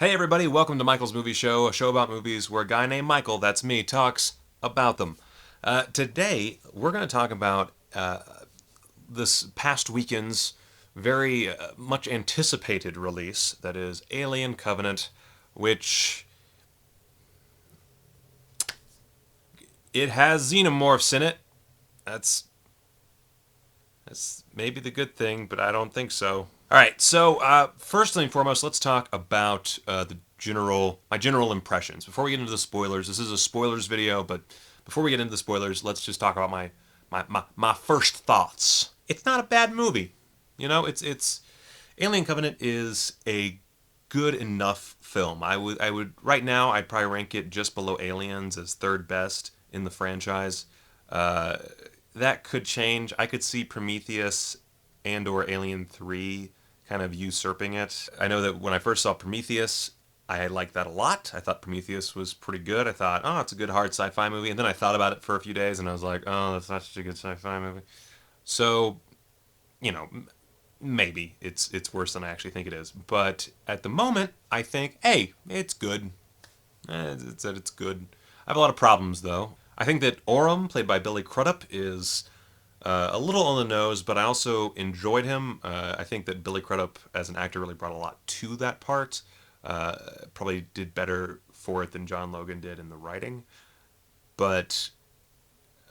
Hey everybody, welcome to Michael's Movie Show, a show about movies where a guy named Michael, that's me, talks about them. Today, we're going to talk about this past weekend's very much anticipated release, that is Alien Covenant, which it has xenomorphs in it. That's that's maybe the good thing, but I don't think so. All right, so first and foremost, let's talk about my general impressions. Before we get into the spoilers, this is a spoilers video, but before we get into the spoilers, let's just talk about my first thoughts. It's not a bad movie, it's Alien Covenant is a good enough film. I would right now I'd probably rank it just below Aliens as third best in the franchise. Uh, that could change. I could see Prometheus and or Alien 3 kind of usurping it. I know that when I first saw Prometheus, I liked that a lot. I thought Prometheus was pretty good. I thought, oh, it's a good hard sci-fi movie. And then I thought about it for a few days and I was like, oh, that's not such a good sci-fi movie. So, you know, maybe it's worse than I actually think it is. But at the moment, I think, hey, it's good. It's good. I have a lot of problems though. I think that Orem, played by Billy Crudup, is a little on the nose, but I also enjoyed him. I think that Billy Crudup, as an actor, really brought a lot to that part. Probably did better for it than John Logan did in the writing. But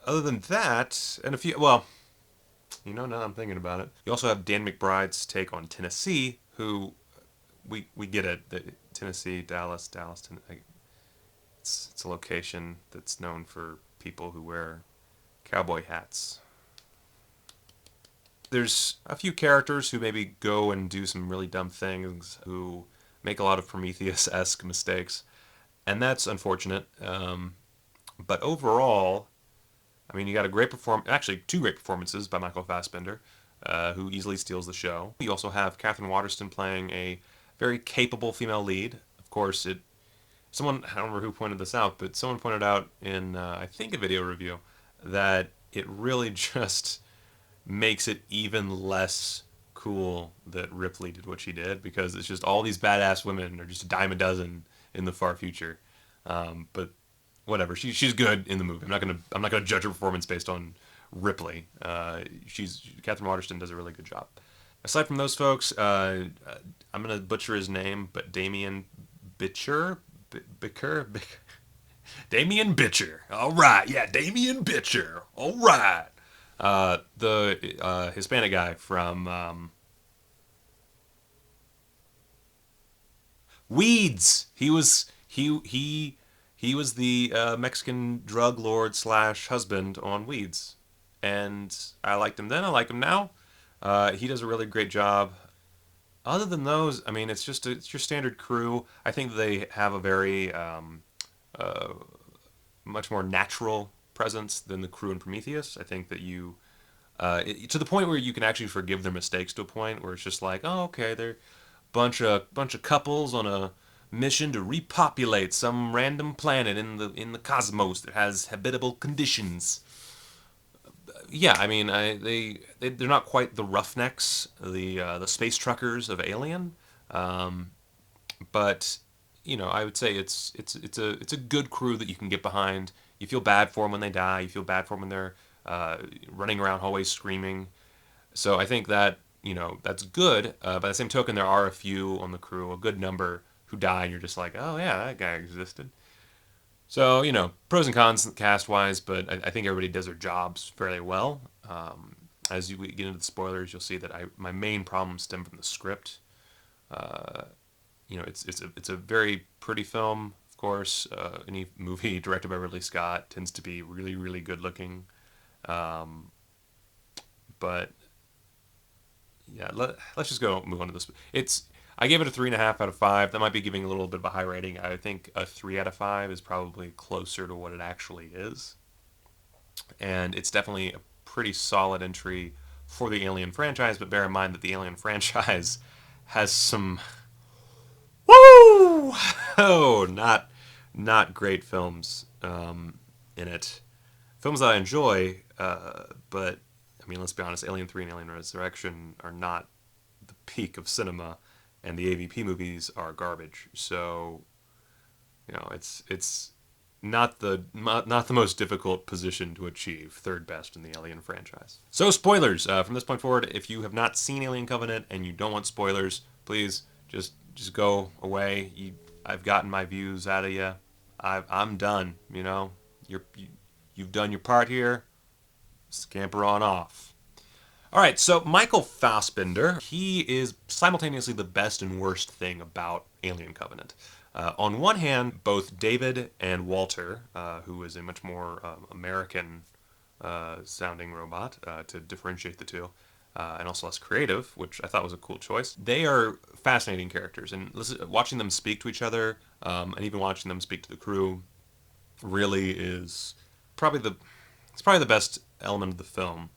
other than that, and a few, well, now I'm thinking about it. You also have Dan McBride's take on Tennessee, who we get it. Tennessee, Dallas, Tennessee. It's a location that's known for people who wear cowboy hats. There's a few characters who maybe go and do some really dumb things, who make a lot of Prometheus-esque mistakes, and that's unfortunate. But overall, I mean, you got a great actually two great performances by Michael Fassbender, who easily steals the show. You also have Catherine Waterston playing a very capable female lead. Of course, someone, I don't remember who pointed this out, but someone pointed out in I think a video review that it really just makes it even less cool that Ripley did what she did, because it's just all these badass women are just a dime a dozen in the far future. But whatever, she's good in the movie. I'm not gonna judge her performance based on Ripley. She's Catherine Waterston does a really good job. Aside from those folks, I'm gonna butcher his name, but Damien Bitcher, Bicker, Damien Bitcher. All right, yeah, Damien Bitcher. All right. The Hispanic guy from Weeds. He was the Mexican drug lord slash husband on Weeds, and I liked him then. I like him now. He does a really great job. Other than those, I mean, it's your standard crew. I think they have a very uh, much more natural presence than the crew in Prometheus. I think that to the point where you can actually forgive their mistakes, to a point where it's just like, oh, okay, they're bunch of couples on a mission to repopulate some random planet in the cosmos that has habitable conditions. Yeah, I mean, they're not quite the Roughnecks, the space truckers of Alien, um, but I would say it's a good crew that you can get behind. You feel bad for them when they die. You feel bad for them when they're running around hallways screaming. So I think that that's good. By the same token, there are a few on the crew, a good number, who die, and you're just like, oh yeah, that guy existed. So pros and cons cast wise, but I think everybody does their jobs fairly well. As we get into the spoilers, you'll see that my main problems stem from the script. Uh, it's a very pretty film. Of course, any movie directed by Ridley Scott tends to be really really good looking. Um, but yeah, let's just go move on to this. I gave it a 3.5 out of 5. That might be giving a little bit of a high rating. I think a 3 out of 5 is probably closer to what it actually is, and it's definitely a pretty solid entry for the Alien franchise. But bear in mind that the Alien franchise has some woo oh not great films in it. Films that I enjoy, but I mean, let's be honest, Alien 3 and Alien Resurrection are not the peak of cinema. and the AVP movies are garbage. So it's not the most difficult position to achieve, third best in the Alien franchise. So spoilers from this point forward. If you have not seen Alien Covenant and you don't want spoilers, please just go away. I've gotten my views out of you. I'm done. You've done your part here. Scamper on off. All right, so Michael Fassbender, he is simultaneously the best and worst thing about Alien Covenant. On one hand, both David and Walter, who is a much more American sounding robot to differentiate the two, and also less creative, which I thought was a cool choice. They are fascinating characters, and watching them speak to each other, and even watching them speak to the crew, really is probably the it's probably the best element of the film.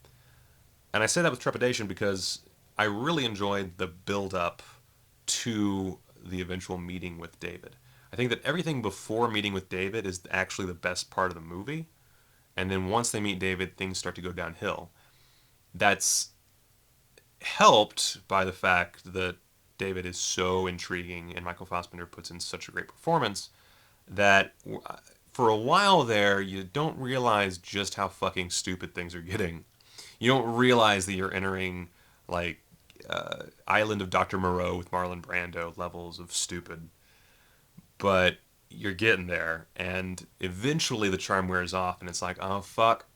And I say that with trepidation because I really enjoyed the build up to the eventual meeting with David. I think that everything before meeting with David is actually the best part of the movie. And then once they meet David, things start to go downhill. That's helped by the fact that David is so intriguing and Michael Fassbender puts in such a great performance that for a while there, you don't realize just how fucking stupid things are getting. You don't realize that you're entering like Island of Dr. Moreau with Marlon Brando levels of stupid, but you're getting there, and eventually the charm wears off, and it's like, oh fuck,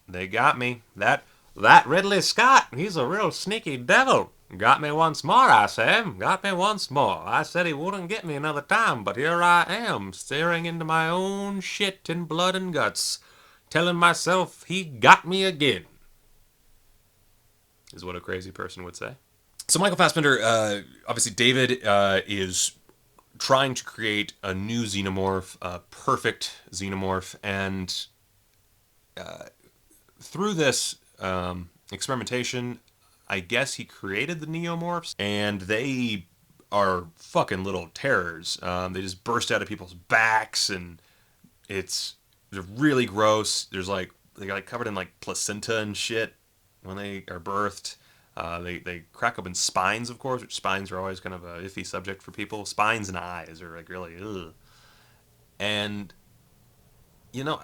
they got me. That Ridley Scott, he's a real sneaky devil. Got me once more, I say. Got me once more. I said he wouldn't get me another time, but here I am, staring into my own shit and blood and guts, telling myself he got me again. Is what a crazy person would say. So Michael Fassbender, obviously David is trying to create a new xenomorph, a perfect xenomorph, and through this experimentation, I guess he created the neomorphs, and they are fucking little terrors. They just burst out of people's backs, and they're really gross. They got covered in like placenta and shit when they are birthed. They crack open spines, of course, which spines are always kind of a iffy subject for people. Spines and eyes are like really ugh. And you know,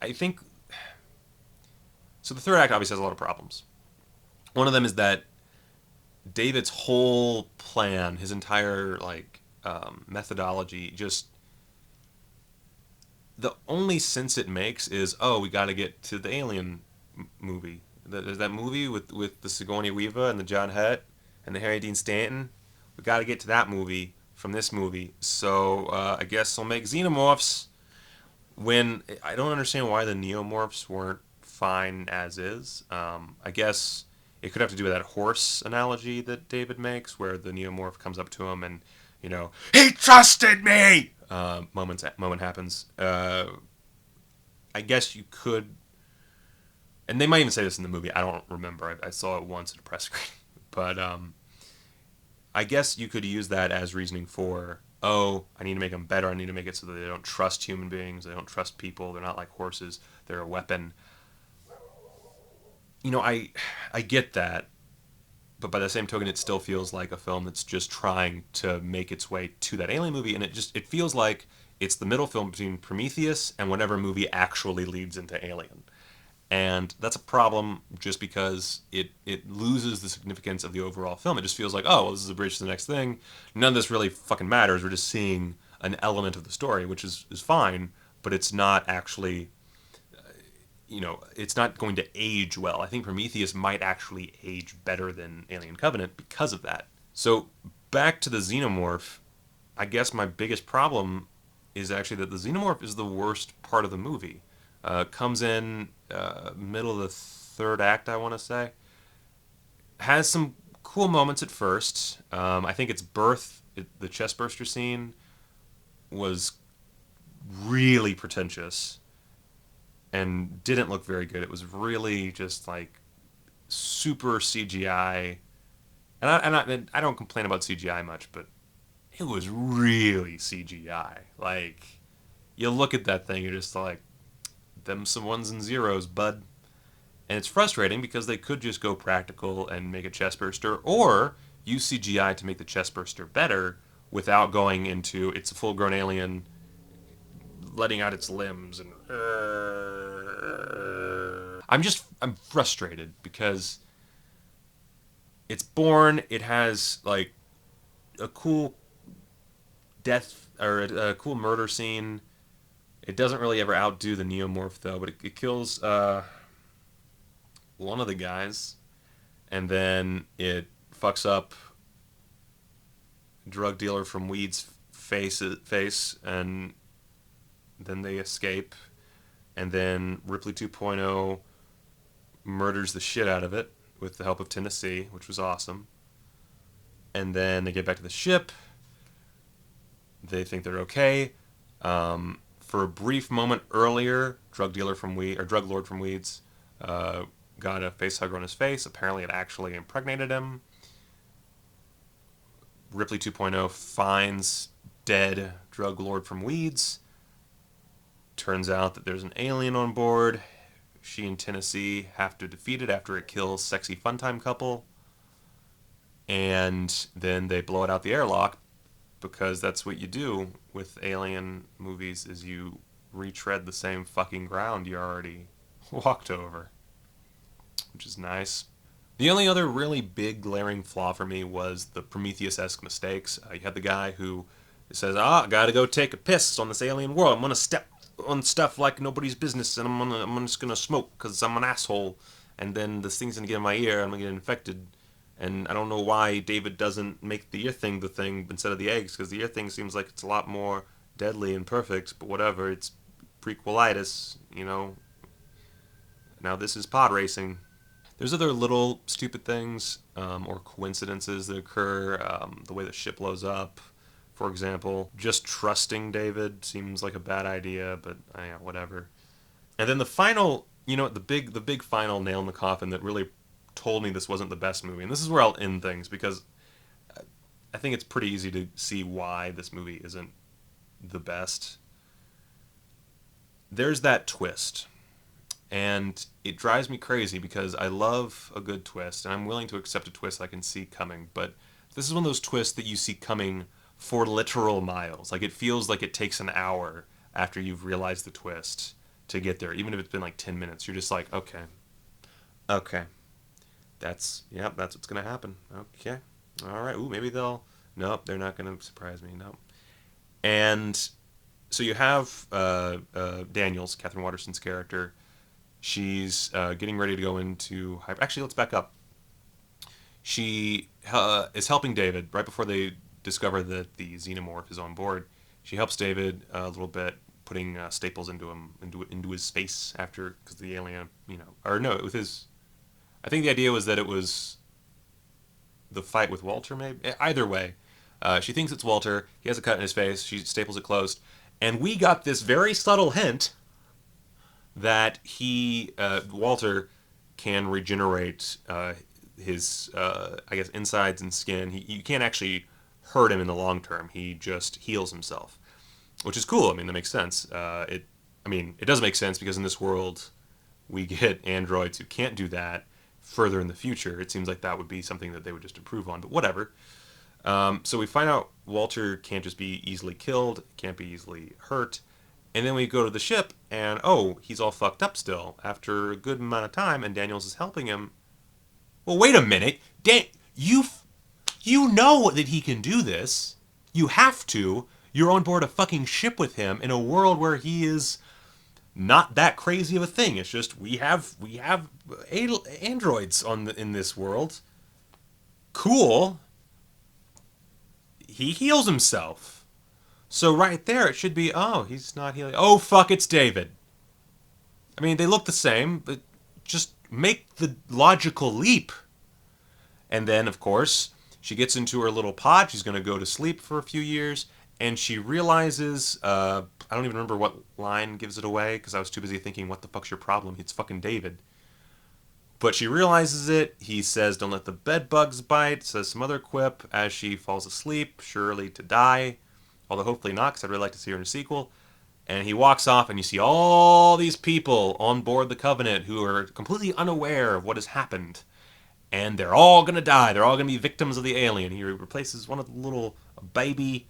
I think so. The third act obviously has a lot of problems. One of them is that David's whole plan, his entire methodology, just the only sense it makes is, oh, we got to get to the Alien movie. There's that movie with the Sigourney Weaver and the John Hurt and the Harry Dean Stanton. We got to get to that movie from this movie. So I guess I'll make xenomorphs. When I don't understand why the neomorphs weren't fine as is. I guess it could have to do with that horse analogy that David makes, where the neomorph comes up to him and he trusted me. Moment happens. I guess you could, and they might even say this in the movie. I don't remember. I saw it once at a press screening, but I guess you could use that as reasoning for, oh, I need to make them better. I need to make it so that they don't trust human beings. They don't trust people. They're not like horses. They're a weapon. I get that, but by the same token, it still feels like a film that's just trying to make its way to that Alien movie, and it feels like it's the middle film between Prometheus and whatever movie actually leads into Alien. And that's a problem just because it loses the significance of the overall film. It just feels like, oh, well, this is a bridge to the next thing. None of this really fucking matters. We're just seeing an element of the story, which is fine, but it's not actually, it's not going to age well. I think Prometheus might actually age better than Alien Covenant because of that. So back to the xenomorph, I guess my biggest problem is actually that the xenomorph is the worst part of the movie. Comes in middle of the third act, I want to say. Has some cool moments at first. I think its birth, the chest burster scene, was really pretentious and didn't look very good. It was really just like super CGI. And I don't complain about CGI much, but it was really CGI. Like, you look at that thing, you're just like, them some ones and zeros, bud. And it's frustrating because they could just go practical and make a chest burster, or use CGI to make the chest burster better without going into it's a full grown alien letting out its limbs and I'm frustrated because it's born. It has like a cool death or a cool murder scene. It doesn't really ever outdo the Neomorph though, but it kills one of the guys, and then it fucks up drug dealer from Weed's face, and then they escape, and then Ripley 2.0 murders the shit out of it with the help of Tennessee, which was awesome. And then they get back to the ship. They think they're okay. For a brief moment earlier, drug lord from Weeds, got a face hugger on his face. Apparently, it actually impregnated him. Ripley 2.0 finds dead drug lord from Weeds. Turns out that there's an alien on board. She and Tennessee have to defeat it after it kills sexy funtime couple. And then they blow it out the airlock, because that's what you do with alien movies, is you retread the same fucking ground you already walked over, which is nice. The only other really big glaring flaw for me was the Prometheus-esque mistakes. You had the guy who says, I gotta go take a piss on this alien world. I'm gonna step on stuff like nobody's business, and I'm just gonna smoke because I'm an asshole. And then this thing's gonna get in my ear, and I'm gonna get infected. And I don't know why David doesn't make the ear thing the thing instead of the eggs, because the ear thing seems like it's a lot more deadly and perfect, but whatever, it's prequelitis, you know. Now this is pod racing. There's other little stupid things or coincidences that occur. The way the ship blows up, for example. Just trusting David seems like a bad idea, but yeah, whatever. And then the final, the big final nail in the coffin that really told me this wasn't the best movie. And this is where I'll end things, because I think it's pretty easy to see why this movie isn't the best. There's that twist. And it drives me crazy because I love a good twist, and I'm willing to accept a twist I can see coming. But this is one of those twists that you see coming for literal miles. Like, it feels like it takes an hour after you've realized the twist to get there. Even if it's been like 10 minutes, you're just like, okay. That's what's going to happen. Okay. All right. Ooh, maybe nope, they're not going to surprise me. Nope. And so you have Daniels, Catherine Waterston's character. She's getting ready to go into... Actually, let's back up. She is helping David right before they discover that the xenomorph is on board. She helps David a little bit, putting staples into his face after... Because the alien, Or no, with his... I think the idea was that it was the fight with Walter, maybe? Either way. She thinks it's Walter. He has a cut in his face. She staples it closed. And we got this very subtle hint that Walter, can regenerate his, insides and skin. You can't actually hurt him in the long term. He just heals himself, which is cool. I mean, that makes sense. It does make sense because in this world, we get androids who can't do that further in the future. It seems like that would be something that they would just improve on, but whatever. So we find out Walter can't just be easily killed, can't be easily hurt. And then we go to the ship, and he's all fucked up still after a good amount of time, and Daniels is helping him. Well, wait a minute. You know that he can do this. You have to. You're on board a fucking ship with him in a world where he is not that crazy of a thing. It's just we have androids in this world. Cool. He heals himself. So right there, it should be, he's not healing. Oh, fuck, it's David. I mean, they look the same, but just make the logical leap. And then, of course, she gets into her little pod. She's going to go to sleep for a few years. And she realizes, I don't even remember what line gives it away, because I was too busy thinking, what the fuck's your problem? It's fucking David. But she realizes it. He says, don't let the bed bugs bite. Says some other quip as she falls asleep, surely to die. Although hopefully not, because I'd really like to see her in a sequel. And he walks off, and you see all these people on board the Covenant who are completely unaware of what has happened. And they're all going to die. They're all going to be victims of the alien. He replaces one of the little baby.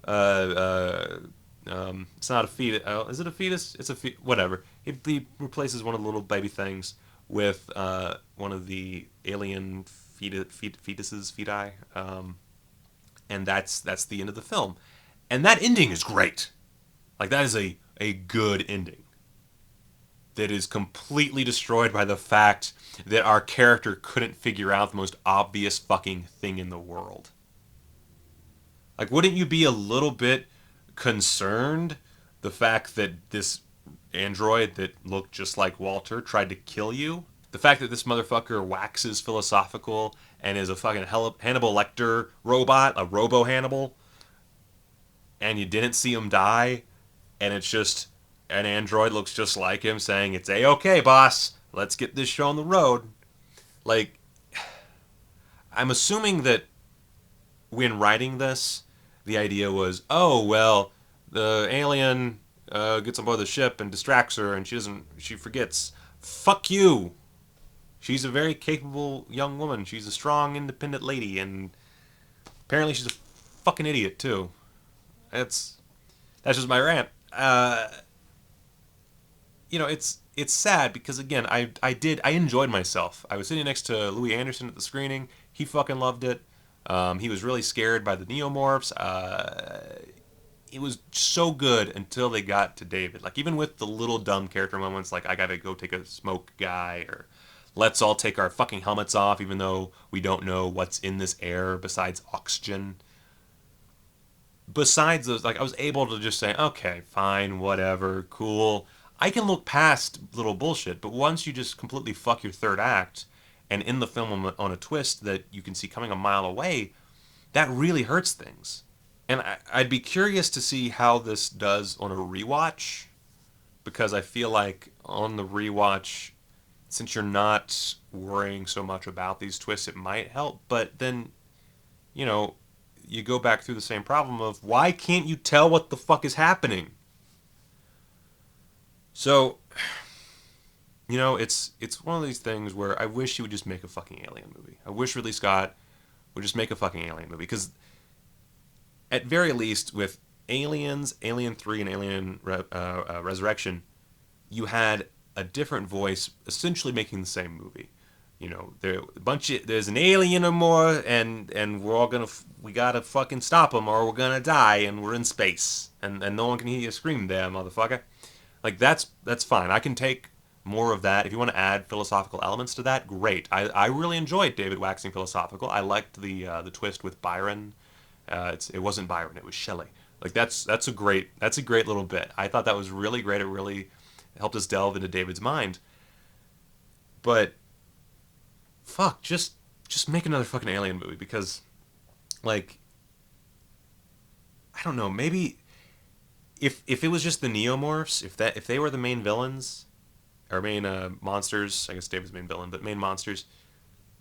Uh, uh, it's not a fetus. Is it a fetus? It's a whatever. He replaces one of the little baby things with one of the alien fetuses, feti. And that's the end of the film. And that ending is great. Like, that is a good ending that is completely destroyed by the fact that our character couldn't figure out the most obvious fucking thing in the world. Like, wouldn't you be a little bit concerned the fact that this android that looked just like Walter tried to kill you? The fact that this motherfucker waxes philosophical and is a fucking Hannibal Lecter robot, a Robo Hannibal, and you didn't see him die, and it's just an android looks just like him saying, "It's A-okay, boss. Let's get this show on the road." Like, I'm assuming that when writing this, the idea was, oh, well, the alien gets on board the ship and distracts her, and she forgets. Fuck you. She's a very capable young woman. She's a strong, independent lady, and apparently she's a fucking idiot, too. That's just my rant. It's sad because, again, I enjoyed myself. I was sitting next to Louis Anderson at the screening. He fucking loved it. He was really scared by the neomorphs. It was so good until they got to David. Like, even with the little dumb character moments, like, I gotta go take a smoke, guy, or let's all take our fucking helmets off even though we don't know what's in this air besides oxygen. Besides those, like, I was able to just say, okay, fine, whatever, cool. I can look past little bullshit, but once you just completely fuck your third act and end the film on a twist that you can see coming a mile away, that really hurts things. And I'd be curious to see how this does on a rewatch, because I feel like on the rewatch, since you're not worrying so much about these twists, it might help. But then, you know, you go back through the same problem of why can't you tell what the fuck is happening? So, it's one of these things where I wish he would just make a fucking alien movie. I wish Ridley Scott would just make a fucking alien movie, because at very least with Aliens, Alien 3, and Alien Resurrection, you had a different voice essentially making the same movie. There's an alien or more, and we gotta fucking stop him or we're gonna die, and we're in space, and no one can hear you scream there, motherfucker. Like, that's fine. I can take more of that. If you want to add philosophical elements to that, great. I really enjoyed David waxing philosophical. I liked the twist with Byron. It wasn't Byron, it was Shelley. Like, that's a great little bit. I thought that was really great. It really helped us delve into David's mind. But fuck, just make another fucking alien movie, because, like, I don't know, maybe if it was just the neomorphs, if they were the main villains or main monsters, I guess David's the main villain, but main monsters,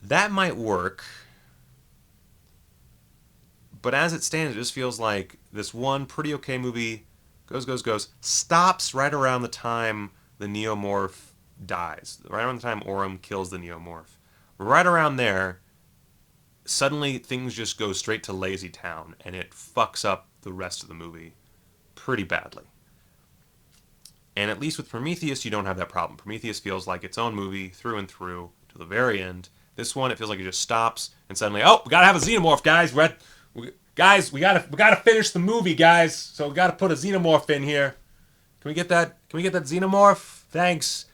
that might work. But as it stands, it just feels like this one pretty okay movie goes, stops right around the time the neomorph dies, right around the time Orem kills the neomorph. Right around there, suddenly things just go straight to Lazy Town, and it fucks up the rest of the movie pretty badly. And at least with Prometheus, you don't have that problem. Prometheus feels like its own movie through and through to the very end. This one, it feels like it just stops, and suddenly, oh, we gotta have a xenomorph, guys. We gotta finish the movie, guys. So we gotta put a xenomorph in here. Can we get that xenomorph? Thanks.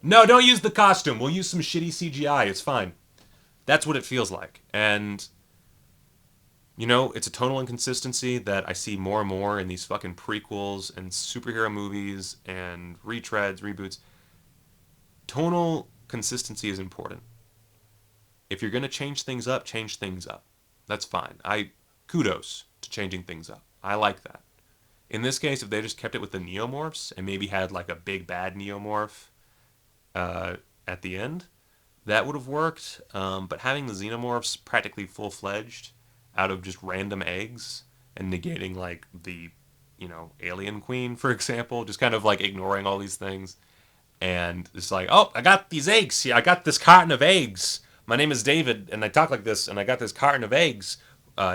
No, don't use the costume. We'll use some shitty CGI. It's fine. That's what it feels like. And, it's a tonal inconsistency that I see more and more in these fucking prequels and superhero movies and retreads, reboots. Tonal consistency is important. If you're going to change things up, change things up. That's fine. Kudos to changing things up. I like that. In this case, if they just kept it with the neomorphs and maybe had like a big bad neomorph at the end, that would have worked. But having the xenomorphs practically full-fledged out of just random eggs and negating like the Alien Queen, for example, just kind of like ignoring all these things. And it's like, oh, I got these eggs. Yeah, I got this carton of eggs. My name is David, and I talk like this, and I got this carton of eggs.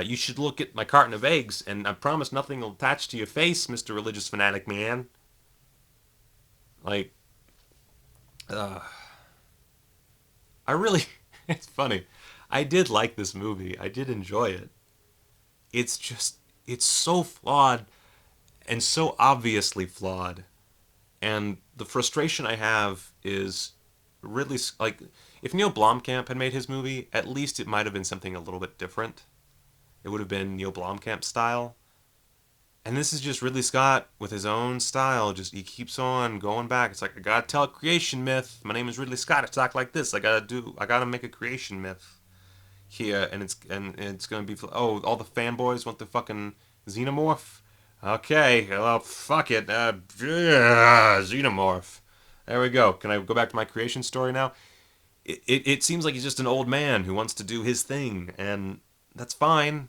You should look at my carton of eggs, and I promise nothing will attach to your face, Mr. Religious Fanatic Man. Like, uh, I really, it's funny. I did like this movie. I did enjoy it. It's just, it's so flawed and so obviously flawed. And the frustration I have is really like if Neil Blomkamp had made his movie, at least it might have been something a little bit different. It would have been Neil Blomkamp style. And this is just Ridley Scott with his own style. Just he keeps on going back. It's like I gotta tell a creation myth. My name is Ridley Scott. I talk like this. I gotta make a creation myth here, and it's gonna be all the fanboys want the fucking xenomorph. Okay, well fuck it, xenomorph. There we go. Can I go back to my creation story now? It seems like he's just an old man who wants to do his thing, and that's fine.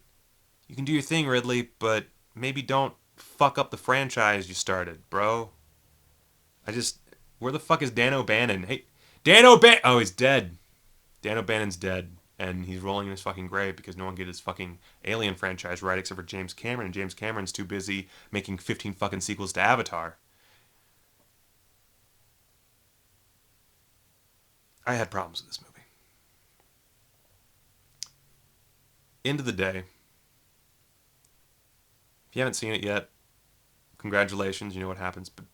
You can do your thing, Ridley, but maybe don't fuck up the franchise you started, bro. Where the fuck is Dan O'Bannon? Hey, Dan O'Bannon. Oh, he's dead. Dan O'Bannon's dead, and he's rolling in his fucking grave because no one get his fucking Alien franchise right except for James Cameron, and James Cameron's too busy making 15 fucking sequels to Avatar. I had problems with this movie. End of the day, if you haven't seen it yet, congratulations, you know what happens, but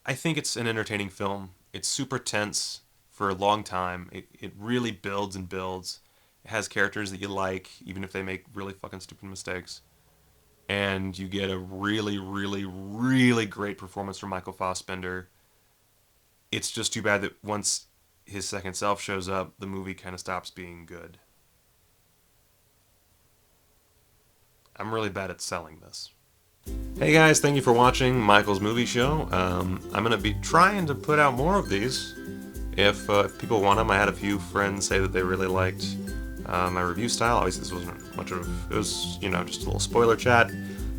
I think it's an entertaining film. It's super tense for a long time. It really builds and builds. It has characters that you like, even if they make really fucking stupid mistakes. And you get a really, really, really great performance from Michael Fassbender. It's just too bad that once his second self shows up, the movie kind of stops being good. I'm really bad at selling this. Hey guys, thank you for watching Michael's Movie Show. I'm going to be trying to put out more of these. If people want them, I had a few friends say that they really liked my review style. Obviously this wasn't much of, it was, just a little spoiler chat.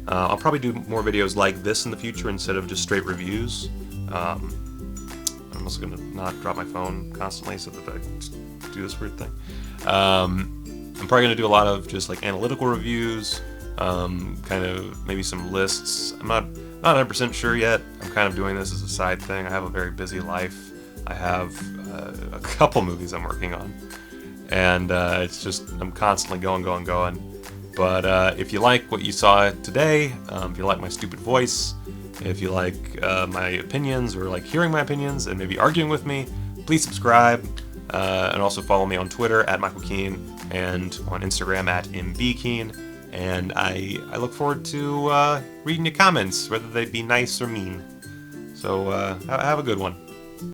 I'll probably do more videos like this in the future instead of just straight reviews. I'm also going to not drop my phone constantly so that I do this weird thing. I'm probably going to do a lot of just like analytical reviews, kind of maybe some lists. I'm not 100% sure yet. I'm kind of doing this as a side thing. I have a very busy life. I have a couple movies I'm working on. And it's just, I'm constantly going. But if you like what you saw today, if you like my stupid voice, if you like my opinions or like hearing my opinions and maybe arguing with me, please subscribe. And also follow me on Twitter at Michael Keane and on Instagram at mbkeane. And I look forward to reading your comments, whether they be nice or mean. So have a good one.